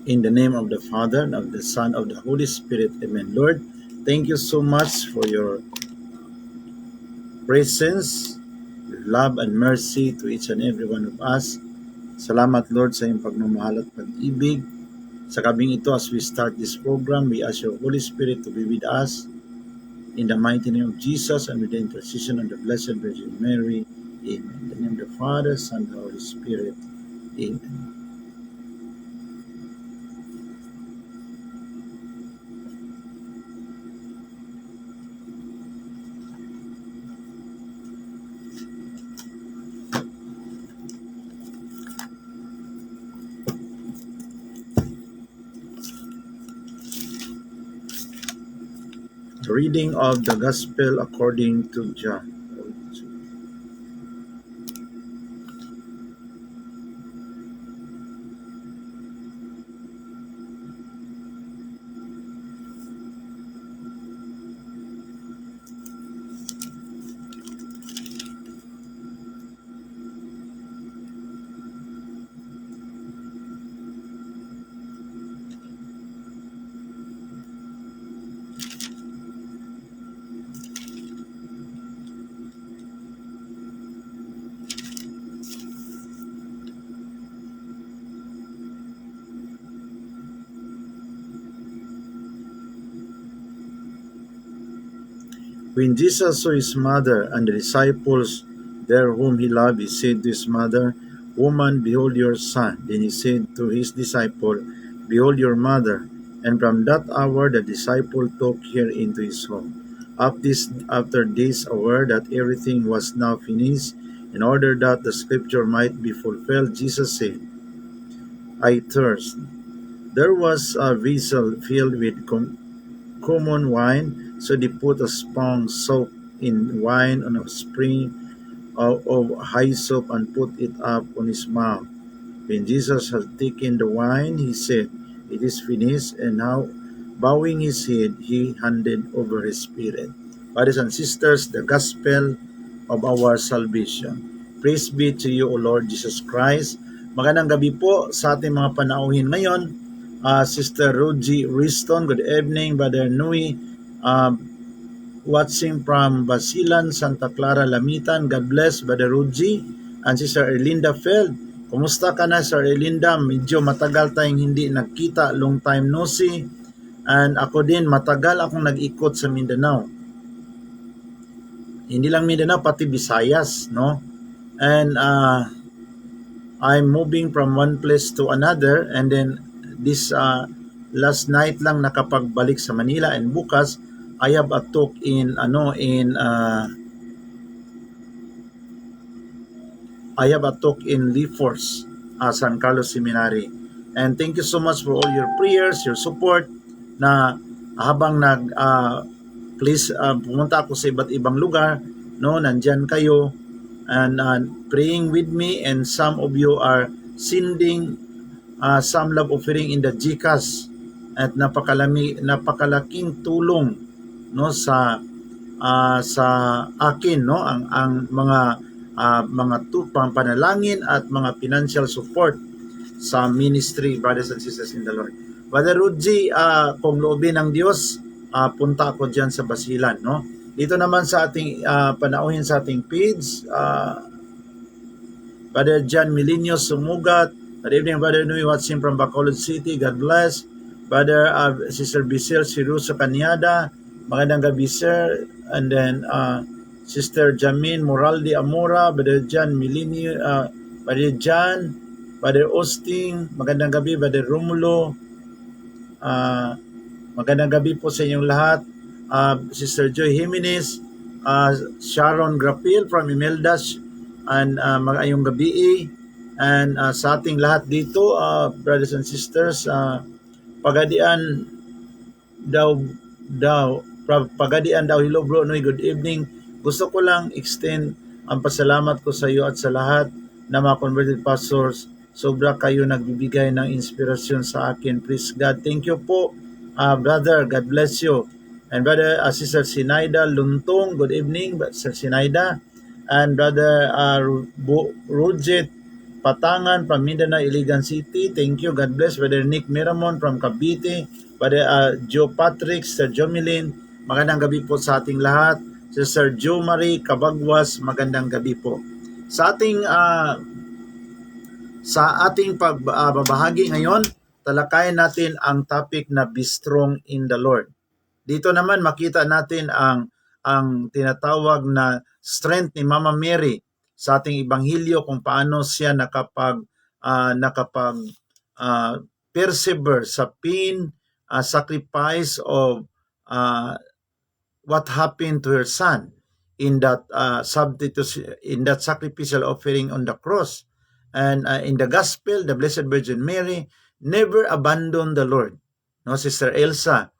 In the name of the Father, and of the Son, of the Holy Spirit. Amen. Lord, thank you so much for your presence, your love and mercy to each and every one of us. Salamat, Lord, sa iyong pagmamahal at pag-ibig. Sa gabing ito, as we start this program, we ask your Holy Spirit to be with us. In the mighty name of Jesus and with the intercession of the Blessed Virgin Mary. Amen. In the name of the Father, Son, and the Holy Spirit. Amen. The reading of the Gospel according to John. When Jesus saw his mother and the disciples there whom he loved, he said to his mother, Woman, behold your son. Then he said to his disciple, Behold your mother. And from that hour the disciple took her into his home. After this aware that everything was now finished, in order that the scripture might be fulfilled, Jesus said, I thirst. There was a vessel filled with common wine, so they put a sponge soaked in wine on a spring of hyssop and put it up on his mouth. When Jesus had taken the wine, he said, It is finished, and now, bowing his head, he handed over his spirit. Brothers and sisters, the gospel of our salvation. Praise be to you, O Lord Jesus Christ. Magandang gabi po sa ating mga panauhin ngayon. Sister Ruji Riston, good evening. Brother Nui, watching from Basilan, Santa Clara, Lamitan. God bless, Brother Ruji. And Sister Erlinda Feld. Kumusta ka na, Sir Erlinda? Medyo matagal tayong hindi nagkita, long time no see. And ako din, matagal akong nag-ikot sa Mindanao. Hindi lang Mindanao, pati Visayas, no? And I'm moving from one place to another, and then this last night lang nakapagbalik sa Manila, and bukas I have a talk in Leforce, San Carlos Seminary. And thank you so much for all your prayers, your support, na habang please pumunta ako sa iba't ibang lugar, no, nandyan kayo and praying with me, and some of you are sending some love offering in the GCash, at napakalaking tulong, no, sa akin, no, ang mga panalangin at mga financial support sa ministry, brothers and sisters in the Lord. Brother Ruji, kung loobin ng Diyos, punta ako dyan sa Basilan, no? Dito naman sa ating panauhin sa ating page, Brother John Milenio Sumugat. Good evening, Brother Nui, watching from Bacolod City. God bless. Brother Sister Bisel Siruso Kanyada. Magandang gabi, sir. And then Sister Jamin Moraldi Amora, Brother John Milenio, Brother John, Brother Austin. Magandang gabi, Brother Romulo. Magandang gabi po sa inyong lahat. Sister Joy Jimenez, Sharon Grapil from Imeldas, and magayong gabi, and sa ating lahat dito, brothers and sisters, Pagadian daw, hello bro, no, good evening. Gusto ko lang extend ang pasalamat ko sa iyo at sa lahat na mga converted pastors. Sobra kayo nagbibigay ng inspirasyon sa akin. Praise God. Thank you po, brother. God bless you. And Brother Sister Sinaida Luntong, good evening, Sister Sinaida. And Brother Roget Patangan from Mindanao, Iligan City. Thank you. God bless. Brother Nick Miramon from Cavite. Brother Joe Patrick, Sir Jomilin. Magandang gabi po sa ating lahat. Si Sir Joe Marie Cabagwas, magandang gabi po. Sa ating pagbabahagi ngayon, talakayin natin ang topic na be strong in the Lord. Dito naman makita natin ang tinatawag na strength ni Mama Mary sa ating ebanghelyo, kung paano siya persevere sa pain, sacrifice of what happened to her son in that sacrificial offering on the cross. And in the gospel, the Blessed Virgin Mary never abandoned the Lord. No, Sister Elsa,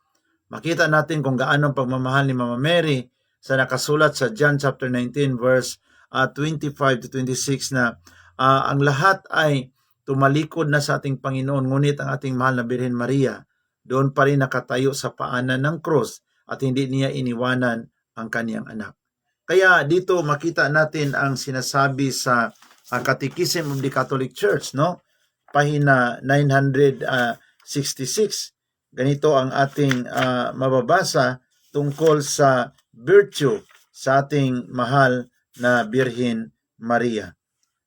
makita natin kung gaano ang pagmamahal ni Mama Mary sa nakasulat sa John chapter 19 verse 25 to 26 na ang lahat ay tumalikod na sa ating Panginoon, ngunit ang ating mahal na Birhen Maria doon pa rin nakatayo sa paanan ng cross at hindi niya iniwanan ang kaniyang anak. Kaya dito makita natin ang sinasabi sa Catechism of the Catholic Church, no? Pahina 966. Ganito ang ating mababasa tungkol sa virtue sa ating mahal na Birhen Maria.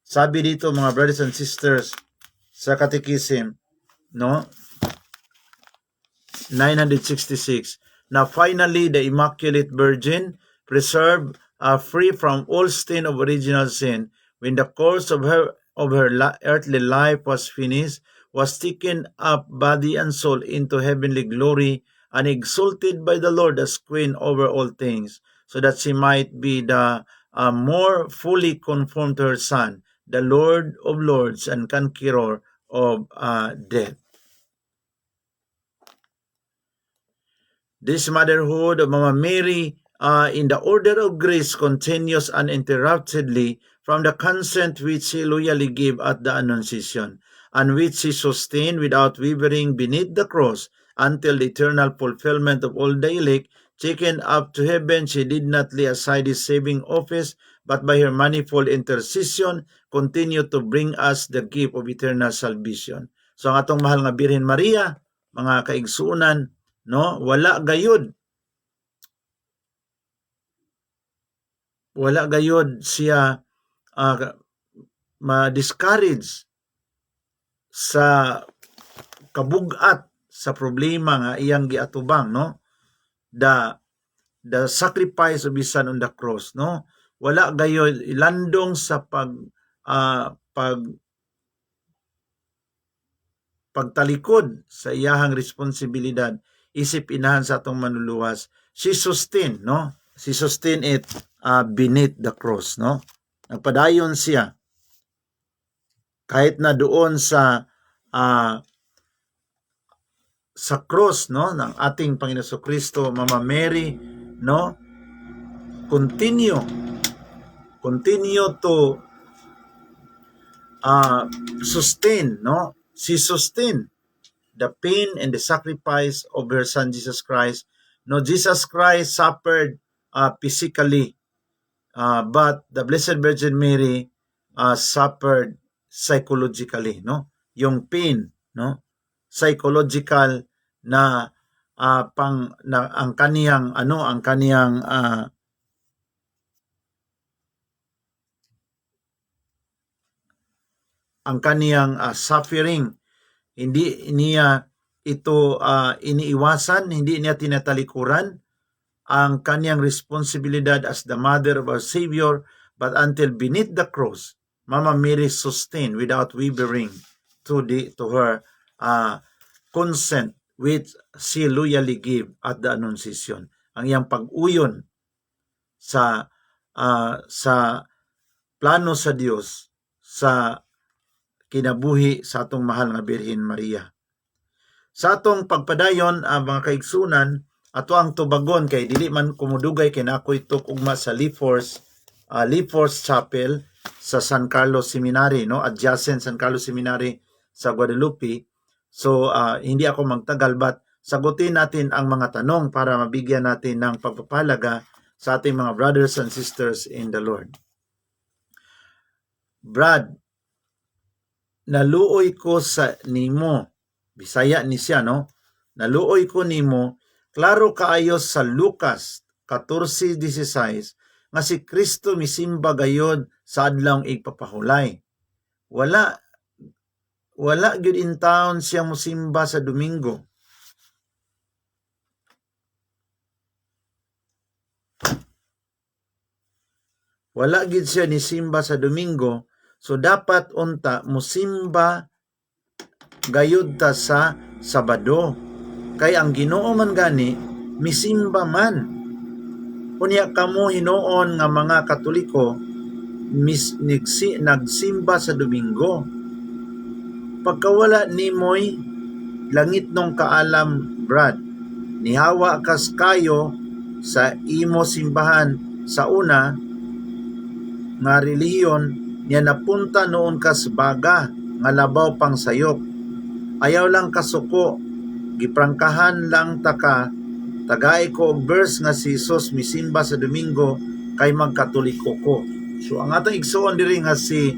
Sabi dito, mga brothers and sisters, sa Catechism, no? 966, na finally the Immaculate Virgin, preserved free from all stain of original sin, when the course of her earthly life was finished, was taken up body and soul into heavenly glory, and exalted by the Lord as queen over all things, so that she might be the more fully conformed to her Son, the Lord of lords and conqueror of death. This motherhood of Mama Mary in the order of grace continues uninterruptedly from the consent which she loyally gave at the Annunciation, and which she sustained without wavering beneath the cross until the eternal fulfillment of all the elect. Taken up to heaven, she did not lay aside his saving office, but by her manifold intercession, continued to bring us the gift of eternal salvation. So ang atong mahal nga Birhen Maria, mga kaigsuunan, no, wala gayud siya ma-discourage sa kabugat sa problema nga iyang giatubang, no? The sacrifice of his son on the cross, no? Wala gayud ilandong sa pagtalikod sa iyahang responsibilidad isip inahan sa atong manluluwas. She sustained, no? She sustained it beneath the cross, no? Nagpadayon siya kahit na doon sa cross, no, ng ating Panginoon Jesucristo. Mama Mary, no, continue to sustain, no? She sustained the pain and the sacrifice of her son Jesus Christ. No, Jesus Christ suffered physically, but the Blessed Virgin Mary suffered psychologically, no? Yung pain, no? Psychological na ang kaniyang suffering, hindi niya ito iniiwasan, hindi niya tinatalikuran ang kaniyang responsibilidad as the mother of our Savior, but until beneath the cross, Mama Mary sustained without wavering to her consent which she loyally gave at the Annunciation. Ang iyang pag-uyon sa plano sa Dios sa kinabuhi sa atong mahal nga Birhen Maria. Sa atong pagpadayon, mga kaigsunan, ato ang tubagon kay dili man kumudugay kay nakoy ugma sa Lee Force Chapel sa San Carlos Seminary, no, adjacent San Carlos Seminary sa Guadalupe. So hindi ako magtagal, but sagutin natin ang mga tanong para mabigyan natin ng pagpapalaga sa ating mga brothers and sisters in the Lord. Brad, naluoy ko sa nimo. Bisaya ni siya, no? Naluoy ko nimo, klaro kaayo sa Lucas 14:16 nga si Kristo misimba gayod sa adlawng igpapahulay. Wala gyud in town siya mosimba sa Domingo. Wala gid siya ni simba sa Domingo, so dapat unta mosimba gayud ta sa Sabado. Kay ang Ginoo man gani misimba man. Unya kamo hinuon nga mga Katoliko nagsimba sa Domingo. Pagkawala nimoy langit nung kaalam, Brad, nihawa kas kayo sa imo simbahan sa una nga relihiyon niya napunta noon kas baga nga labaw pang sayop. Ayaw lang kasuko, giprangkahan lang taka, tagay ko og verse nga si Jesus misimba sa Domingo kay magkatoliko ko. So ang atong igsuon diri nga si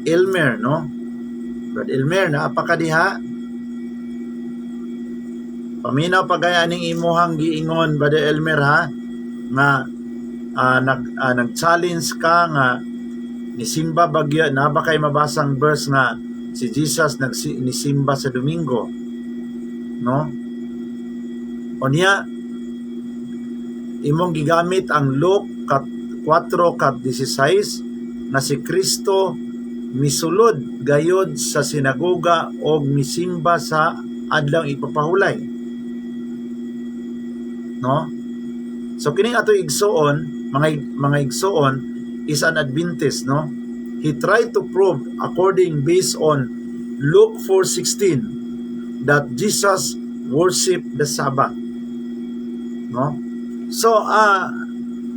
Elmer, no? Brad Elmer, naapa ka diha? Paminaw pagaya ning imuhang giingon, Brother Elmer, ha? Nga nag-challenge ka nga nisimba bagya na ba kay mabasang verse nga si Jesus nisimba sa Domingo, no? Unya imong gigamit ang Luke 4:16 na si Kristo misulod gayod sa sinagoga o misimba sa adlawng ipapahulay, no? So kining ato igsuon, mga igsuon is an Adventist, no? He tried to prove based on Luke 4:16 that Jesus worshiped the Sabbath, no? So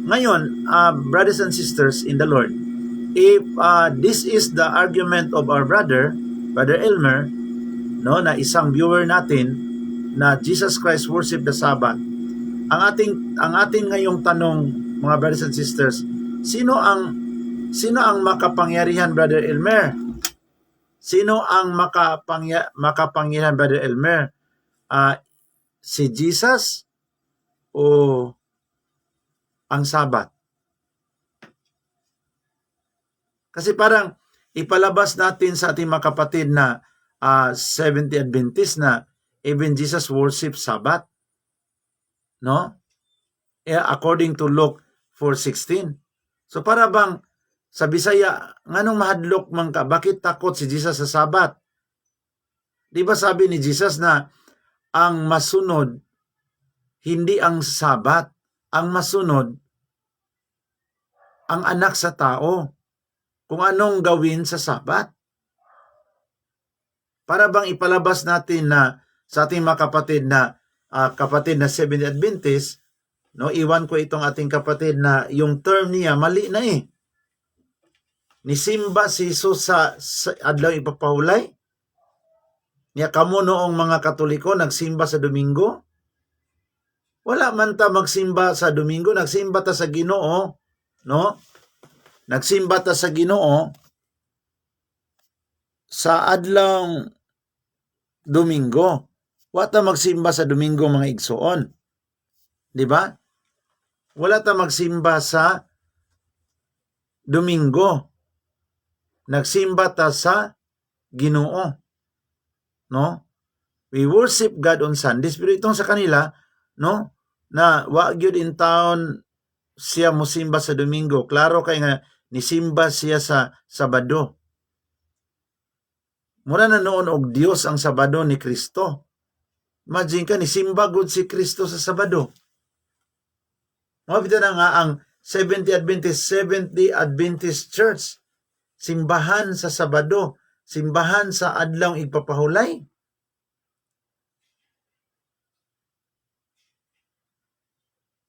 ngayon, brothers and sisters in the Lord, if this is the argument of our Brother Elmer, no, na isang viewer natin na Jesus Christ worship the Sabbath, ang ating ngayong tanong, mga brothers and sisters, sino ang makapangyarihan, Brother Elmer? Sino ang makapangyarihan, Brother Elmer? Si Jesus o ang Sabbath? Kasi parang ipalabas natin sa ating mga kapatid na Seventh-day Adventist na even Jesus worship Sabbath, no? According to Luke 4:16. So para bang sa Bisaya, nganong mahadlok man ka, bakit takot si Jesus sa Sabbath? Di ba sabi ni Jesus na ang masunod hindi ang Sabbath, ang masunod ang anak sa tao, kung anong gawin sa Sabat. Para bang ipalabas natin na sa ating mga kapatid na Seventh-day Adventist, no, iwan ko itong ating kapatid na yung term niya mali na eh. Nisimba si Jesus sa adlaw ipapahulay. Niya kamo noong mga Katoliko nagsimba sa Domingo. Wala man ta magsimba sa Domingo, nagsimba ta sa Ginoo, no? Nagsimba ta sa Ginoo sa adlawng Domingo. Wa ta magsimba sa Domingo, mga igsuon. Di ba? Wala ta magsimba sa Domingo. Nagsimba ta sa Ginoo. No? We worship God on Sundays, pero itong sa kanila, no, na wa gyud in town siya mosimba sa Domingo. Klaro kay nga nisimba siya sa Sabado. Mura na noon og Dios ang Sabado ni Kristo. Imagine ka, nisimba gud si Kristo sa Sabado. Mabita na nga ang Seventh-day Adventist Church, simbahan sa Sabado, simbahan sa adlawng igpapahulay.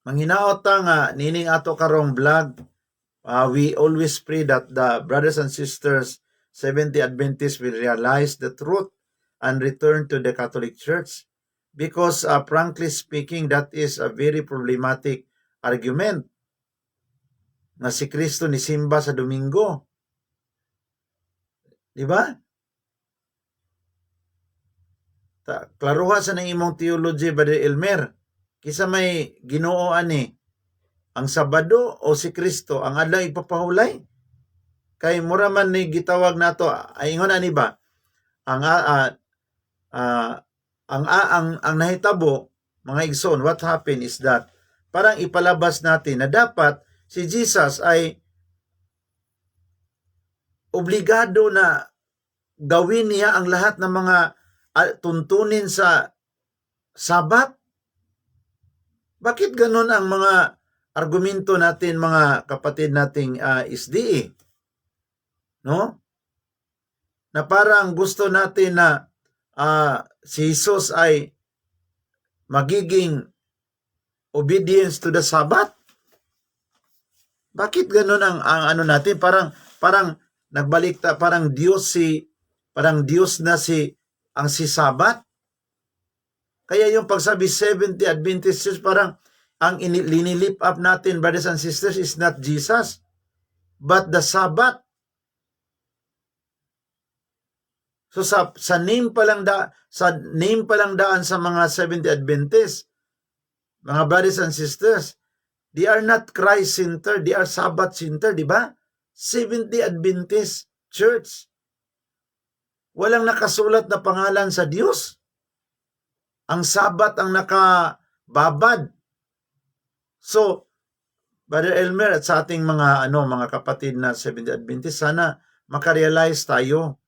Manghinaot ta nga nining ato karong vlog, we always pray that the brothers and sisters Seventh-day Adventists will realize the truth and return to the Catholic Church. Because frankly speaking, that is a very problematic argument na si Kristo nisimba sa Domingo. Di ba? Klaruha sa nang imong theology, Brother Elmer. Kisa may Ginoo ani, ang Sabado o si Kristo ang adlaw ipapahulay? Kay mura man ni gitawag nato, ay ingon ani ba? Ang nahitabo, mga igsoon, what happened is that parang ipalabas natin na dapat si Jesus ay obligado na gawin niya ang lahat ng mga tuntunin sa Sabat. Bakit ganun ang mga argumento natin, mga kapatid nating SDA? No? Na parang gusto natin na si Jesus ay magiging obedience to the Sabbath. Bakit ganun ang ano natin? Parang nagbalik parang Diyos na si Sabbath. Kaya yung pagsabi 70 Adventist Church, parang ang linilip up natin, brothers and sisters, is not Jesus, but the Sabbath. So sa name pa lang daan sa mga 70 Adventist, mga brothers and sisters, they are not Christ-centered, they are Sabbath-centered, di ba? 70 Adventist Church. Walang nakasulat na pangalan sa Diyos. Ang Sabat ang nakababad. So, Brother Elmer at sa ating mga kapatid na 70 Adventist, sana makarealize tayo,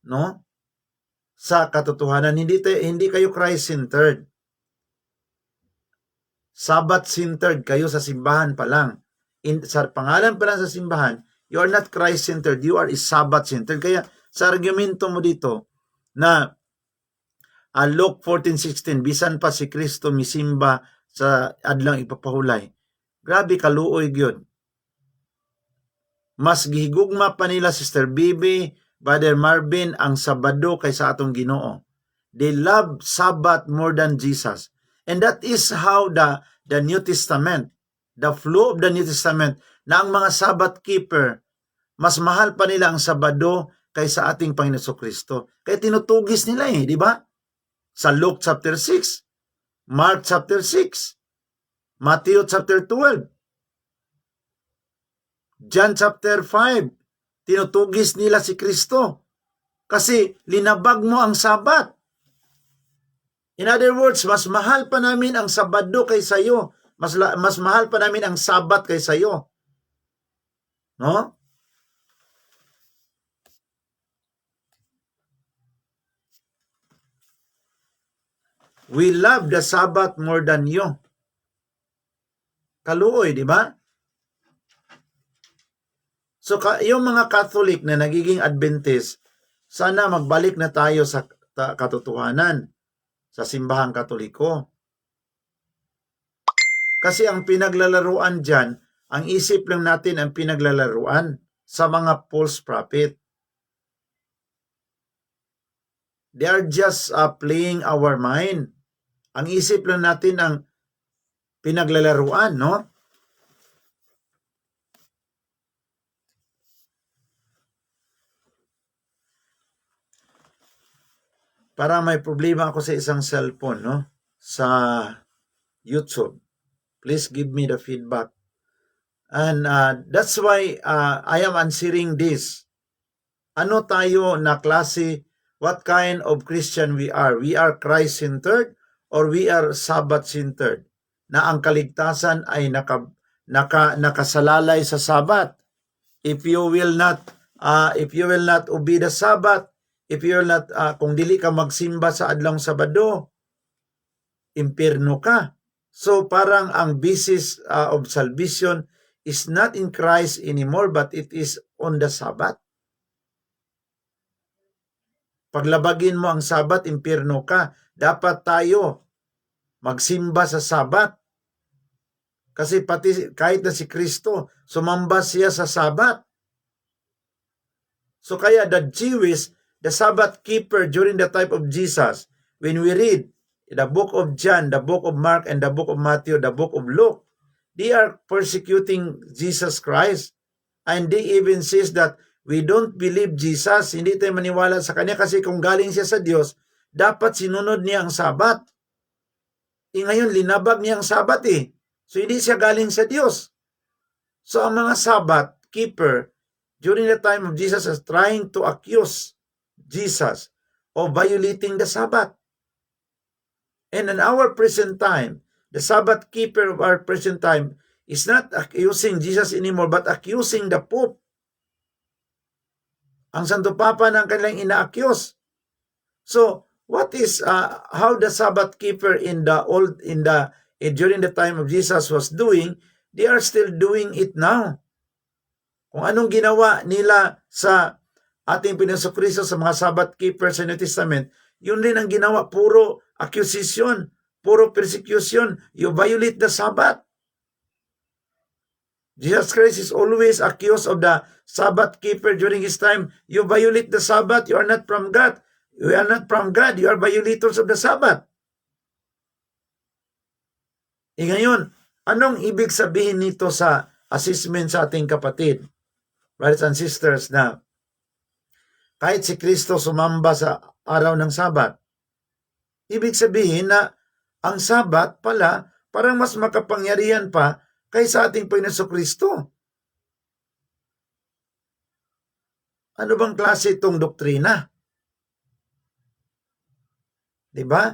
no? Sa katotohanan, hindi kayo Christ-centered. Sabat-centered kayo sa simbahan pa lang. Sa pangalan pa lang sa simbahan, you are not Christ-centered, you are Sabat-centered. Kaya sa argumento mo dito na Luke 14:16, bisan pa si Kristo misimba sa adlang ipapahulay. Grabe kaluoy gyud. Mas gihigugma pa nila Sister Bibi, Brother Marvin, ang Sabado kaysa atong Ginoo. They love Sabbath more than Jesus. And that is how the New Testament, the flow of the New Testament, na ang mga Sabbath keeper, mas mahal pa nila ang Sabado kaysa ating Panginoon Kristo. Kaya tinutugis nila di ba? Sa Luke chapter 6, Mark chapter 6, Matthew chapter 12, John chapter 5, tinutugis nila si Kristo kasi linabag mo ang Sabat. In other words, mas mahal pa namin ang Sabado kaysa iyo. Mas mahal pa namin ang Sabat kaysa iyo. No? We love the Sabbath more than you. Kaluoy, di ba? So, yung mga Catholic na nagiging Adventist, sana magbalik na tayo sa katotohanan sa simbahang Katoliko. Kasi ang pinaglalaruan dyan, ang isip lang natin ang pinaglalaruan sa mga false prophet. They are just playing our mind. Ang isip lang natin ang pinaglalaruan, no? Para may problema ako sa isang cellphone, no? Sa YouTube. Please give me the feedback. And that's why I am answering this. Ano tayo na klase, what kind of Christian we are? We are Christ-centered or we are Sabbath-centered? Na ang kaligtasan ay nakasalalay sa Sabbath. If you will not obey the Sabbath, if you will not, kung dili ka magsimba sa adlang Sabado, impierno ka. So parang ang basis of salvation is not in Christ anymore, but it is on the Sabbath. Paglabagin mo ang Sabbath, impierno ka. Dapat tayo magsimba sa Sabbath. Kasi pati kahit na si Kristo, sumamba siya sa Sabbath. So kaya the Jewish, the Sabbath keeper during the time of Jesus, when we read the book of John, the book of Mark, and the book of Matthew, the book of Luke, they are persecuting Jesus Christ. And they even says that we don't believe Jesus, hindi tayo maniwala sa Kanya kasi kung galing siya sa Diyos, dapat sinunod niya ang Sabat. Ngayon, linabag niya ang Sabat So, hindi siya galing sa Diyos. So, ang mga Sabbath keeper during the time of Jesus is trying to accuse Jesus of violating the Sabbath. And in our present time, the Sabbath keeper of our present time is not accusing Jesus anymore, but accusing the Pope. Ang Santo Papa ng kanilang ina-accuse. So, what is how the Sabbath keeper during the time of Jesus was doing? They are still doing it now. Kung anong ginawa nila sa ating Panginoon Kristo sa mga Sabbath keepers sa New Testament, yun rin ang ginawa, puro accusation, puro persecution. You violate the Sabbath. Jesus Christ is always accused of the Sabbath keeper during his time. You violate the Sabbath, you are not from God. You are not from God, you are violators of the Sabbath. Ngayon, anong ibig sabihin nito sa assessment sa ating kapatid, brothers and sisters, na kahit si Kristo sumamba sa araw ng Sabat, ibig sabihin na ang Sabat pala parang mas makapangyarihan pa kaysa ating Panginoon Kristo. Ano bang klase itong doktrina? Diba?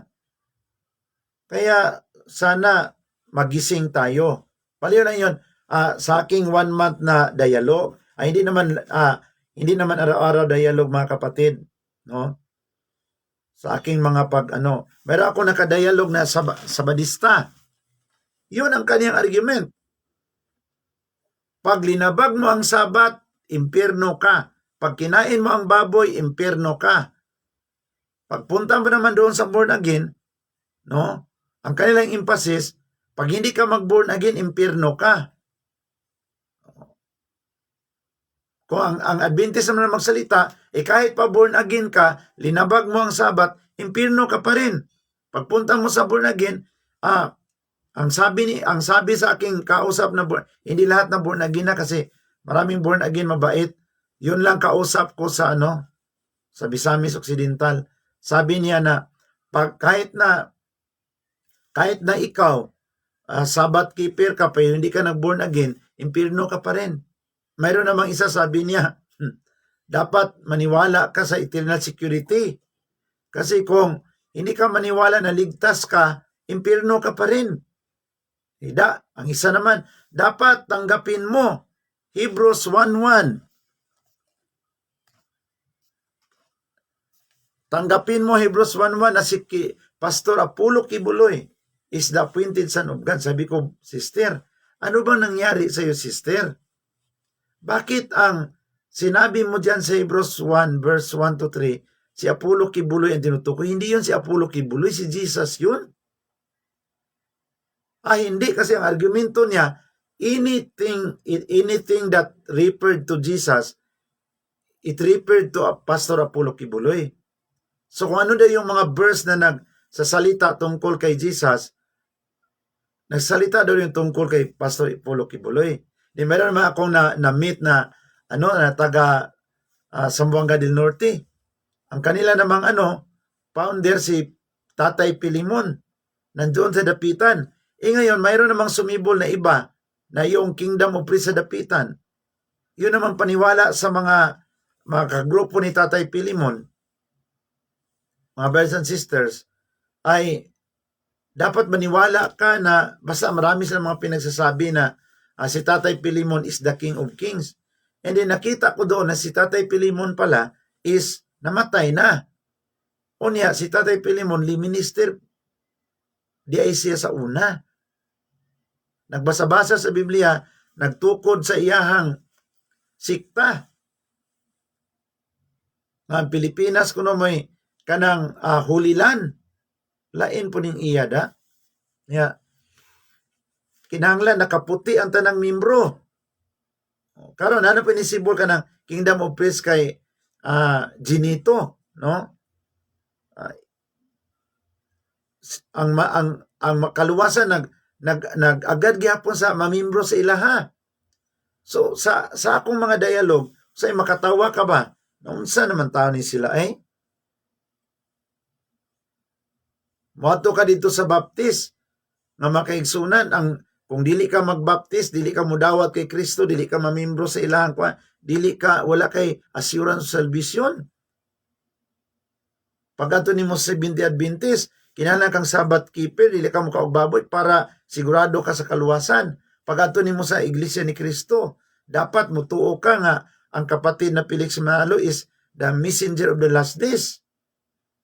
Kaya sana magising tayo. Paliw lang yun. Sa aking 1 month na dialogue, hindi naman araw-araw dialogue mga kapatid, no? Sa aking mga meron ako nakadialogue na sabadista. Yun ang kaniyang argument. Pag linabag mo ang Sabat, impyerno ka. Pag kinain mo ang baboy, impyerno ka. Pagpunta mo naman doon sa born again, no? Ang kanilang emphasis, pag hindi ka mag-born again, impyerno ka. Kung ang Adventist naman magsalita, kahit pa born again ka, linabag mo ang Sabat, impyerno ka pa rin. Pagpunta mo sa born again, ang sabi sa aking kausap na hindi lahat na born again na kasi maraming born again mabait. Yun lang kausap ko sa sa Misamis Occidental. Sabi niya na kahit na ikaw Sabbath keeper ka pa hindi ka nag-born again, impyerno ka pa rin. Mayroon namang isa sabi niya, dapat maniwala ka sa eternal security. Kasi kung hindi ka maniwala na ligtas ka, impyerno ka pa rin. Ang isa naman, dapat tanggapin mo Hebrews 1:1. Tanggapin mo Hebrews 1:1 na si Pastor Apollo Kibuloy is the appointed son of God. Sabi ko, sister, ano bang nangyari sa iyo, sister? Bakit ang sinabi mo dyan sa Hebrews 1 verse 1 to 3, si Apollo Kibuloy ang tinutukoy? Hindi yun si Apollo Kibuloy, si Jesus yun. Hindi, kasi ang argumento niya, anything that referred to Jesus, it referred to Pastor Apollo Kibuloy. So kung ano daw yung mga verse na nagsasalita tungkol kay Jesus, nagsalita daw yung tungkol kay Pastor Apollo Kibuloy. Meron naman akong na-meet na taga Zamboanga del Norte. Ang kanila namang founder si Tatay Pilimon, nandoon sa Dapitan. Ngayon, mayroon namang sumibol na iba na yung Kingdom of Priests sa Dapitan. Yun namang paniwala sa mga kagrupo ni Tatay Pilimon, mga brothers and sisters, ay dapat maniwala ka na basta marami silang mga pinagsasabi na si Tatay Pilimon is the King of Kings. And then nakita ko doon na si Tatay Pilimon pala is namatay na. Unya, si Tatay Pilimon, minister, di ay siya sa una. Nagbasa-basa sa Biblia, nagtukod sa iyahang sikta. Nga Pilipinas kuno may kanang hulilan. Lain po ning iya da. Kinahanglan nakaputi ang tanang membro. Karon ano pinisibol ka ng Kingdom of Priests kay Ginito. no? Ah, ang kaluwasan nag-agad gyapon sa mamimbro sa ilaha. So sa akong mga dialogue, say makatawa ka ba? Unsa naman taon ni sila moadto ka dito sa baptis nga makaigsunan ang kung dili ka magbaptis, dili ka mudawat kay Kristo, dili ka mamimbro sa ilahang wala kay assurance salvation. Pag nimo sa 70 Adventist, kinahanglan kang Sabbath keeper, dili ka mukaugbaboy para sigurado ka sa kaluwasan. Pag nimo sa Iglesia ni Kristo, dapat mutuo ka nga ang kapatid na Felix Manalo is the messenger of the last days.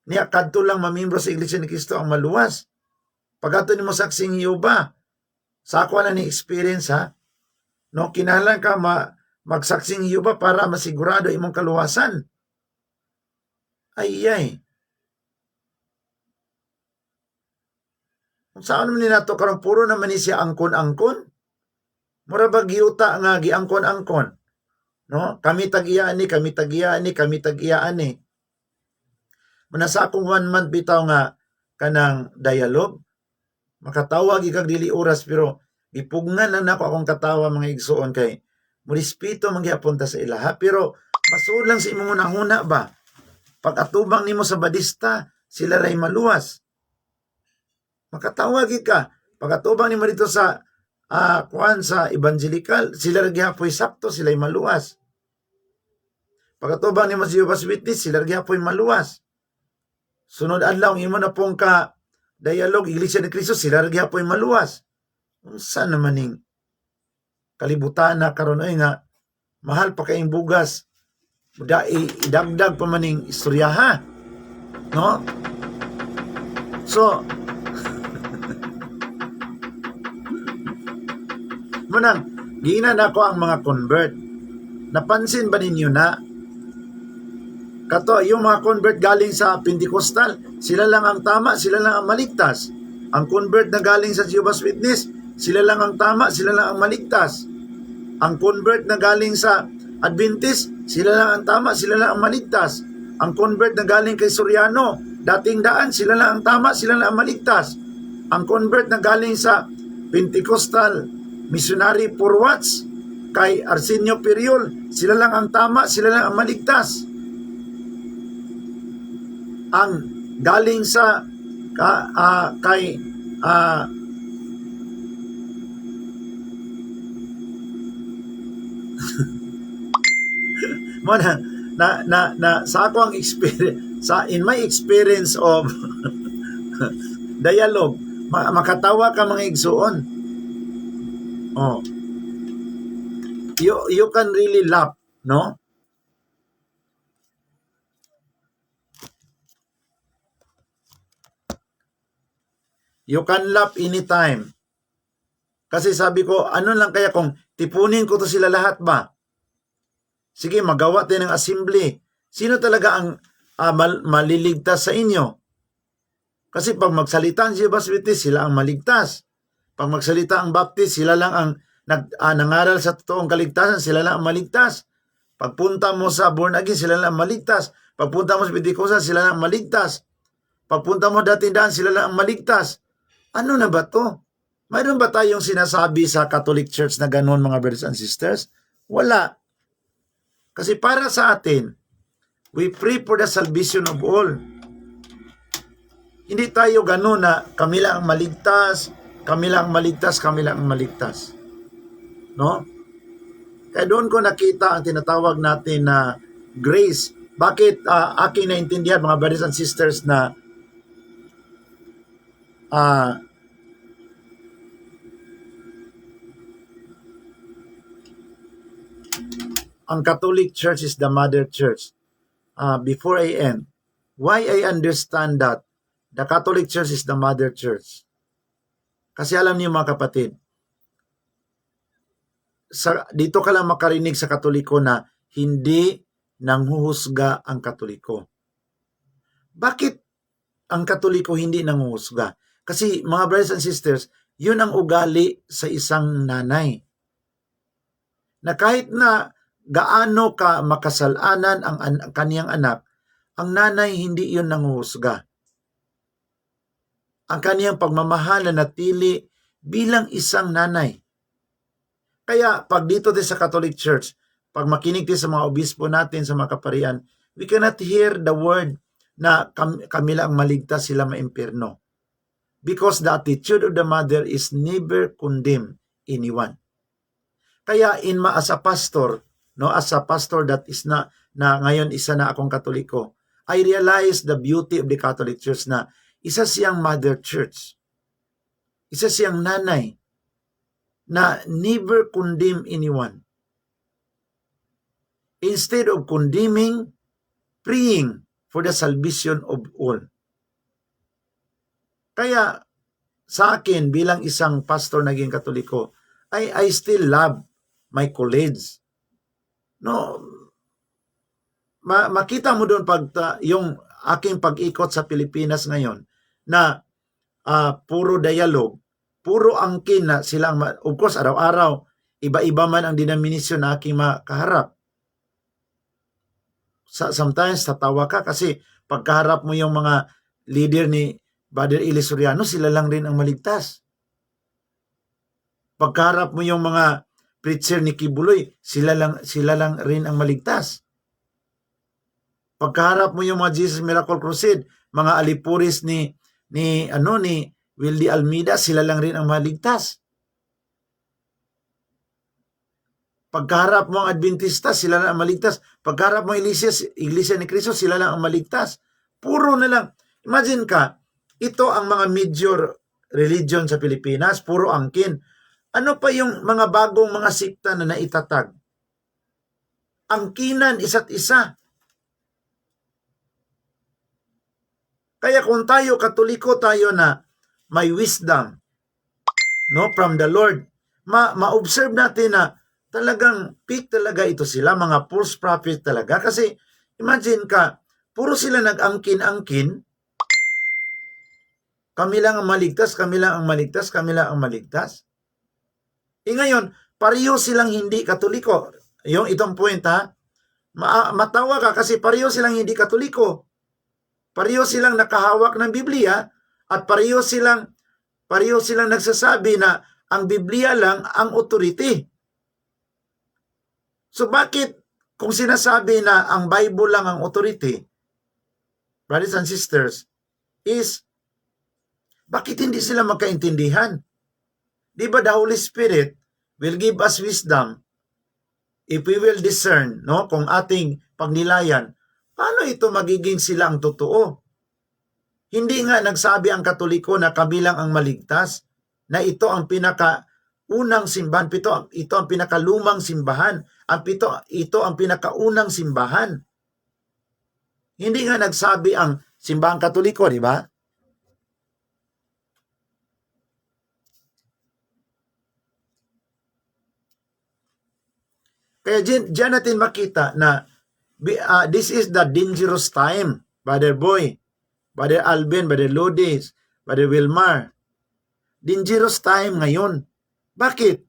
Niya kadto lang mamimbro sa Iglesia ni Kristo ang maluwas. Pag nimo sa Saksing Jehova, sa ako na ni experience no, kinahanglan ka magsaksing Jehova para masigurado imong kaluwasan. Ay. Kung saan naman ninato karon puro naman ni siya angkon-angkon. Mura ba giyuta nga giangkon-angkon. No? Kami tag-iyaan ni. Muna sa akong 1 month bitaw nga kanang dialogue, makatawag ikag dili oras pero gipugnan na nako akong katawa mga igsuon kay murispeto mangyapon ta sa ilaha pero masud lang sa imong hunahuna ba. Pag atubang nimo sa badista, sila ray maluwas. Makatawag ka. Pag-atubang nimo dito sa sa evangelical, sila ray gyapon sakto, sila'y maluwas. Pag-atubang nimo sa Jehovah's Witness, sila ray gyapon maluwas. Sunod adlaw imo na pong ka dialogue Iglesia ni Cristo, sila ray gyapon maluwas. Unsa naman ning kalibutan na karon nga mahal pa kayong bugas. Idagdag pa maning istoryaha. No? So, munang, giinan ako ang mga convert. Napansin ba ninyo na kato, yung mga convert galing sa Pentecostal, sila lang ang tama, sila lang ang maligtas. Ang convert na galing sa Jehovah's Witness, sila lang ang tama, sila lang ang maligtas. Ang convert na galing sa Adventist, sila lang ang tama, sila lang ang maligtas. Ang convert na galing kay Soriano, dating daan, sila lang ang tama, sila lang ang maligtas. Ang convert na galing sa Pentecostal Missionary for Watts, kay Arsenio Periol, sila lang ang tama, sila lang ang maligtas. Ang galing sa kay sa ako ang experience in my experience of dialogue, makatawa ka mga igsuon. You can really laugh, no? You can laugh anytime. Kasi sabi ko, ano lang kaya kung tipunin ko to sila lahat ba? Sige, magawa tayo ng assembly. Sino talaga ang maliligtas sa inyo? Kasi pag magsalita ang Jehovah's Witness, sila ang maligtas. Pag magsalita ang Baptist, sila lang ang nangaral sa totoong kaligtasan, sila lang ang maligtas. Pagpunta mo sa born again, sila lang ang maligtas. Pagpunta mo sa Pentecostal, sila lang ang maligtas. Pagpunta mo datindahan, sila lang ang maligtas. Ano na ba to? Mayroon ba tayong sinasabi sa Catholic Church na ganoon, mga brothers and sisters? Wala. Kasi para sa atin, we pray for the salvation of all. Hindi tayo ganoon na kami lang ang maligtas, kami lang ang maligtas, kami lang ang maligtas. No? Kaya doon ko nakita ang tinatawag natin na grace. Bakit aking naintindihan, mga brothers and sisters, na ang Catholic Church is the mother church. Before I end, why I understand that the Catholic Church is the mother church? Kasi alam niyo mga kapatid, dito ka lang makarinig sa Katoliko na hindi nanghuhusga ang Katoliko. Bakit ang Katoliko hindi nanghuhusga? Kasi mga brothers and sisters, yun ang ugali sa isang nanay. Na kahit na gaano ka makasalanan ang kaniyang anak, Ang nanay hindi yun nanguhusga. Ang kaniyang pagmamahal na natili bilang isang nanay. Kaya pag dito din sa Catholic Church, pag makinig din sa mga obispo natin, sa mga kaparian, we cannot hear the word na kami lang maligtas, sila maimpyerno. Because the attitude of the mother is never condemn anyone. Kaya as a pastor, no, as a pastor that is na ngayon isa na akong Katoliko, I realize the beauty of the Catholic Church na isa siyang mother church. Isa siyang nanay na never condemn anyone. Instead of condemning, praying for the salvation of all. Kaya sa akin bilang isang pastor naging Katoliko, I still love my colleagues. No, makita mo doon pag yung aking pag-ikot sa Pilipinas ngayon na puro dialogue, puro angkin na silang, of course araw-araw iba-iba man ang denominasyon na aking makaharap. Sometimes tatawa ka kasi pagkaharap mo yung mga leader ni Brother Eli Soriano, sila lang rin ang maligtas. Pagkaharap mo yung mga preacher ni Kibuloy, sila lang rin ang maligtas. Pagkaharap mo yung mga Jesus Miracle Crusade, mga alipuris ni Wildy Almeida, sila lang rin ang maligtas. Pagkaharap mo ang Adventista, sila lang ang maligtas. Pagkaharap mo ang Iglesia ni Cristo, sila lang ang maligtas. Puro na lang. Imagine ka, ito ang mga major religion sa Pilipinas, puro angkin. Ano pa yung mga bagong mga sikta na naitatag? Angkinan isa't isa. Kaya kung tayo Katoliko, tayo na may wisdom, no, from the Lord, ma-observe natin na talagang peak talaga ito sila, mga false prophet talaga. Kasi imagine ka, puro sila nag-angkin-angkin, kami lang ang maligtas, kami lang ang maligtas, kami lang ang maligtas. Ngayon, pareho silang hindi Katoliko. Itong point ha, matawa ka kasi pareho silang hindi Katoliko. Pareho silang nakahawak ng Biblia at pareho silang nagsasabi na ang Biblia lang ang authority. So bakit kung sinasabi na ang Bible lang ang authority, brothers and sisters, is bakit hindi sila magkaintindihan? Di ba the Holy Spirit will give us wisdom if we will discern, no, kung ating pagnilayan, paano ito magiging sila ang totoo? Hindi nga nagsabi ang Katoliko na kami lang ang maligtas, na ito ang pinakaunang simbahan, ito ang pinakalumang simbahan, ito ang pinakaunang simbahan. Hindi nga nagsabi ang simbahang Katoliko, di ba? Kaya diyan natin makita na this is the dangerous time, Brother Boy, Brother Alvin, Brother Lourdes, Brother Wilmar. Dangerous time ngayon. Bakit?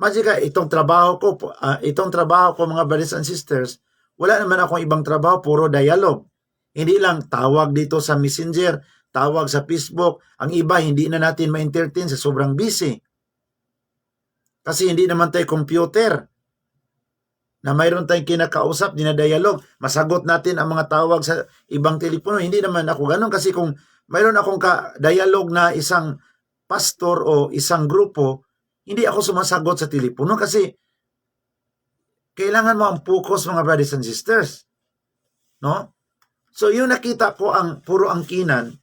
Masika, itong trabaho ko mga brothers and sisters, wala naman akong ibang trabaho, puro dialogue. Hindi lang tawag dito sa Messenger, tawag sa Facebook. Ang iba, hindi na natin ma-entertain sa sobrang busy. Kasi hindi naman tayo computer na mayroon tayong kinakausap, dinadialog, masagot natin ang mga tawag sa ibang telepono. Hindi naman ako ganun kasi kung mayroon akong dialog na isang pastor o isang grupo, hindi ako sumasagot sa telepono kasi kailangan mo ang focus, mga brothers and sisters. No? So yung nakita ko ang puro angkinan,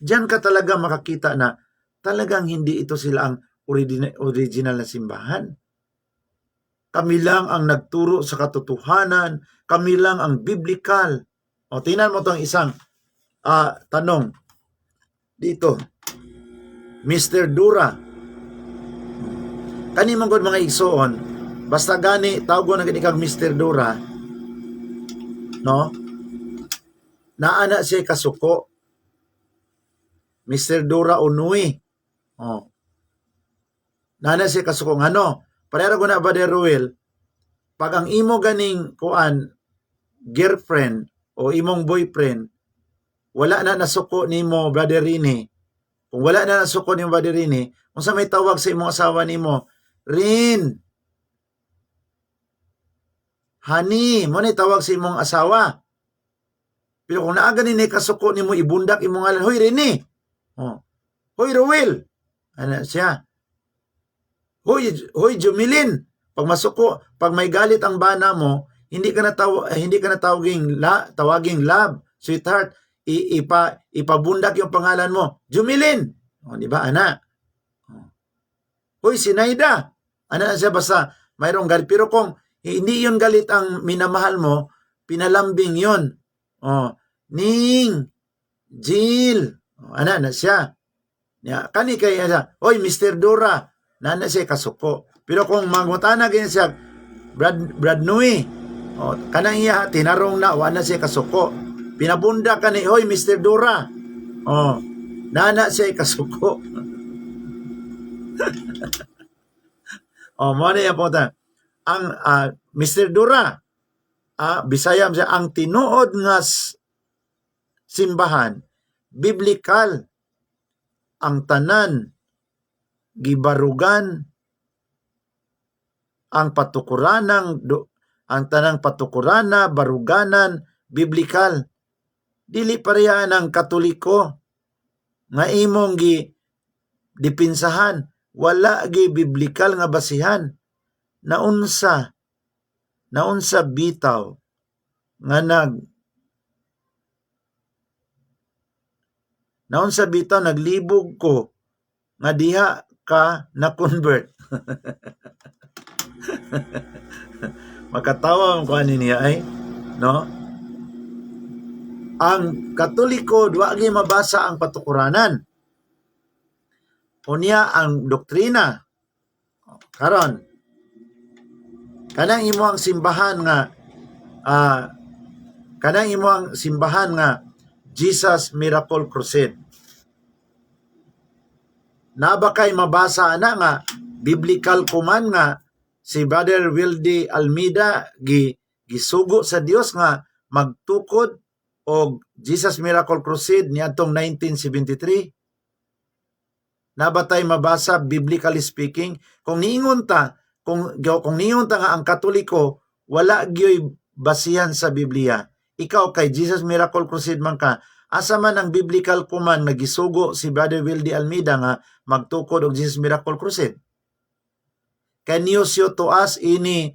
diyan ka talaga makakita na talagang hindi ito sila ang original na simbahan. Kami lang ang nagturo sa katotohanan. Kami lang ang biblical. O, tingnan mo itong isang tanong. Dito. Mr. Dura. Kani mong mga igsoon, basta gani, tawag ko na gani kag Mr. Dura, no? Naana siya kasuko. Mr. Dura Unuy. O. Naana siya kasuko. Ano? Parehara ko na ba de Ruel, pag ang imo ganing girlfriend o o imong boyfriend, wala na nasuko nimo, Brother Rini, kung wala na nasuko nimo, Brother Rini, kung sa may tawag sa imong asawa nimo, Rin, honey, mo ni tawag sa imong asawa. Pero kung naaga ni kasuko nimo, ibundak imong ngalan, hoy Rini, hoy Rowel, ano siya, hoy Jumilin, pag masuko, pag may galit ang bana mo, hindi ka na tawaging love, sweetheart, ipabundak yung pangalan mo, Jumilin. Di ba, ana? Hoy, Sinaida. Ano na siya, basta mayroong galit. Pero kung hindi yun galit ang minamahal mo, pinalambing yun. Ning, Jill. Ano na siya. Kani kay hoy, Mr. Dora. Na siya kasuko. Pero kung magmutana ganyan siya, Brad Nui, kanang iya, tinarong na, wala siya kasuko. Pinabunda ka ni, hoy, Mr. Dora. Nana siya kasuko. Mo na yung punta. Ang Mr. Dora, Bisaya siya, ang tinuod nga simbahan, biblical, ang tanan, gibarugan, ang tanang patukurana, baruganan, biblical. Dili pareha ng Katoliko nga imong dipinsahan, wala biblical nga basihan. Naunsa bitaw nga naglibog ko nga diha ka na convert. Makatawa ang kuan niya no? Ang Katoliko wa gi mabasa ang patukuranan. Unya ang doktrina. Karon kanang imo ang simbahan nga Jesus Miracle Crusade. Nabakay mabasa na nga biblical kuman nga si Brother Wildy Almeida gisugo sa Dios nga magtukod og Jesus Miracle Crusade niadtong 1973. Nabatay mabasa biblically speaking, kung niingon ta nga ang Katoliko wala gyoy basihan sa Biblia, ikaw kay Jesus Miracle Crusade man ka, asa man ang biblical kuman nagisugo si Brother Wildy Almeida nga magtukod og Jesus Miracle Crusade? Can you show to us any